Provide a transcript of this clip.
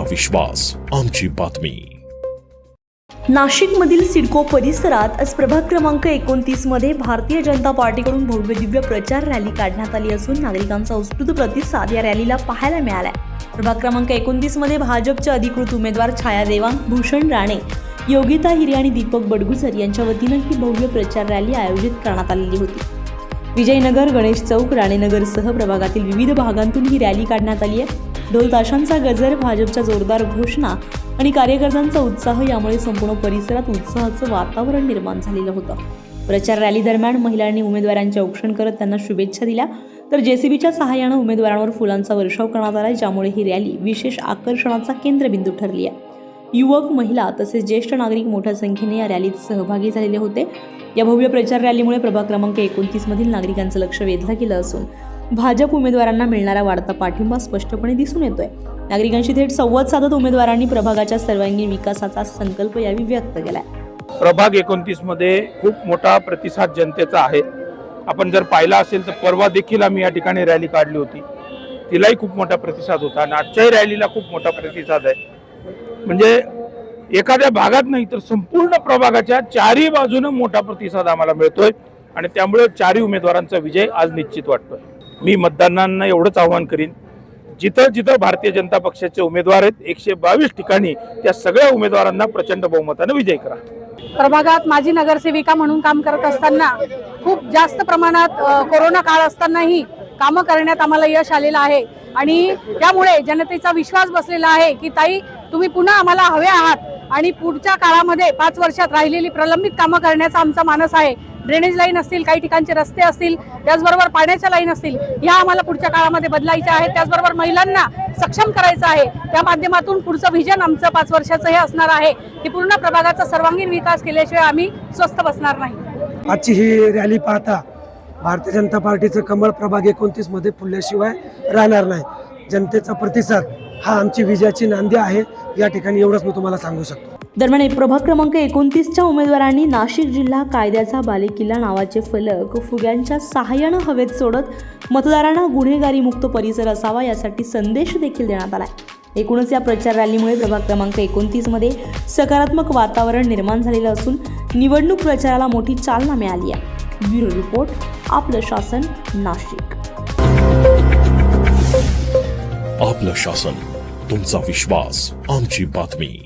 तुमचा विश्वास, आमची बातमी। नाशिकमधील सिडको परिसरात आज प्रभाग क्रमांक 29 मध्ये भारतीय जनता पार्टीकडून भव्य दिव्य प्रचार रॅली काढण्यात आली असून नागरिकांचा उत्स्फूर्त प्रतिसाद या रॅलीला पाहायला मिळाला। प्रभाग क्रमांक 29 मध्ये भाजपचे अधिकृत उमेदवार छाया देवांग, भूषण राणे, योगिता हिरे आणि दीपक बडगुजर यांच्या वतीने ही भव्य प्रचार रॅली आयोजित करण्यात आलेली होती। विजयनगर, गणेश चौक, राणेनगरसह प्रभागातील विविध भागांतून ही रॅली काढण्यात आली आहे। ढोल ताशांचा गजर, भाजपच्या जोरदार घोषणा आणि कार्यकर्त्यांचा उत्साह यामुळे संपूर्ण परिसरात उत्साहाचं वातावरण निर्माण झालेलं होतं। प्रचार रॅली दरम्यान महिलांनी उमेदवारांचे औक्षण करत त्यांना शुभेच्छा दिल्या, तर जेसीबीच्या सहाय्याने उमेदवारांवर फुलांचा वर्षाव करण्यात आला, ज्यामुळे ही रॅली विशेष आकर्षणाचा केंद्रबिंदू ठरली आहे। युवक, महिला तसेच ज्येष्ठ नागरिक मोठ्या संख्येने या रॅलीत सहभागी झालेले होते। या भव्य प्रचार रॅलीमुळे प्रभाग क्रमांक 29 मधील नागरिकांचं लक्ष वेधलं गेलं असून भाजप उमेदवारांना मिळणारा वाढता पाठिंबा स्पष्टपणे दिसून येतोय। नागरिकांशी थेट संवाद साधत उमेदवारांनी प्रभागाच्या सर्वांगीण विकासाचा संकल्प यावेळी व्यक्त केलाय। प्रभाग 29 मध्ये खूप मोठा प्रतिसाद जनतेचा आहे। आपण जर पाहिला असेल तर परवा देखील आम्ही या ठिकाणी रॅली काढली होती, तिलाही खूप मोठा प्रतिसाद होता आणि आजच्याही रॅलीला खूप मोठा प्रतिसाद आहे। म्हणजे एखाद्या भागात नाही तर संपूर्ण प्रभागाच्या चारही बाजूने मोठा प्रतिसाद आम्हाला मिळतोय आणि त्यामुळे चारही उमेदवारांचा विजय आज निश्चित वाटतोय। मी मतदारांना एवढंच आवाहन करीन, जिथं जिथं भारतीय जनता पक्षाचे उमेदवार आहेत 122 ठिकाणी त्या सगळ्या उमेदवारांना प्रचंड बहुमताने विजय करा। प्रभागात माझी नगरसेविका म्हणून काम करत असताना खूप जास्त प्रमाणात कोरोना काळ असतानाही कामं करण्यात आम्हाला यश आलेलं आहे आणि त्यामुळे जनतेचा विश्वास बसलेला आहे की ताई तुम्ही पुन्हा आम्हाला हवे आहात आणि पुढच्या काळामध्ये 5 वर्षात राहिलेली प्रलंबित कामं करण्याचा आमचा मानस आहे। ड्रेनेज लाईन असतील, काही ठिकाणचे रस्ते असतील, त्याचबरोबर पाण्याच्या लाईन असतील, ह्या आम्हाला पुढच्या काळामध्ये बदलायच्या आहेत। त्याचबरोबर महिलांना सक्षम करायचं आहे, त्या माध्यमातून पुढचं व्हिजन आमचं 5 वर्षाचं हे असणार आहे की पूर्ण प्रभागाचा सर्वांगीण विकास केल्याशिवाय आम्ही स्वस्थ बसणार नाही। आजची ही रॅली पाहता भारतीय जनता पार्टीचं कमळ प्रभाग 29 मध्ये फुलल्याशिवाय राहणार नाही। जनतेचा प्रतिसाद हा आमची विजयाची नांदी आहे, या ठिकाणी एवढंच मी तुम्हाला सांगू शकतो। दरम्यान प्रभाग क्रमांक 29च्या उमेदवारांनी नाशिक जिल्हा कायद्याचा बालेकिल्ला नावाचे फलक फुग्यांच्या सहाय्याने हवेत सोडत मतदारांना गुन्हेगारी मुक्त परिसर असावा यासाठी संदेश देखील देण्यात आला। एकूणच या प्रचार रॅलीमुळे प्रभाग क्रमांक 29 मध्ये सकारात्मक वातावरण निर्माण झालेलं असून निवडणूक प्रचाराला मोठी चालना मिळाली आहे। ब्युरो रिपोर्ट, आपलं शासन, नाशिक। आपलं शासन, तुमचा विश्वास, आमची बातमी।